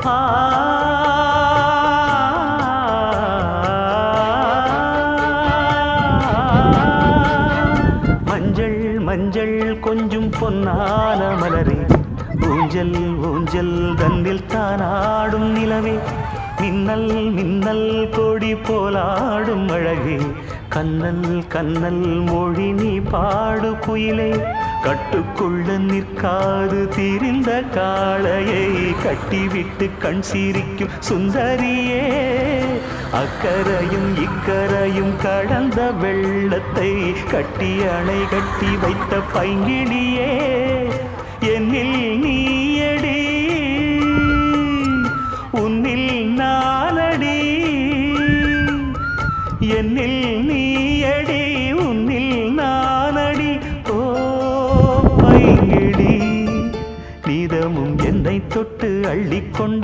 ஆ மஞ்சள் மஞ்சள் கொஞ்சம் பொன்னான மலரே, ஊஞ்சல் ஊஞ்சல் தன்னில் தானாடும் நிலவே, மின்னல் மின்னல் கொடி போலாடும் அழகே, கண்ணல் கண்ணல் மொழி நீ பாடு குயிலே, கட்டுக்குள்ள நிற்காது திரிந்த காளையை கட்டிவிட்டு கண் சிரிக்கும் சுந்தரியே, அக்கரையும் இக்கரையும் கடந்த வெள்ளத்தை கட்டி அணை கட்டி வைத்த பைங்கிளியே, என்னில் நீயடி உன்னில் நானடி, என்னில் நீயடி உன்னில் நானடி. ஓ பைங்கிளி, நீதமும் என்னை தொட்டு அள்ளிக்கொண்ட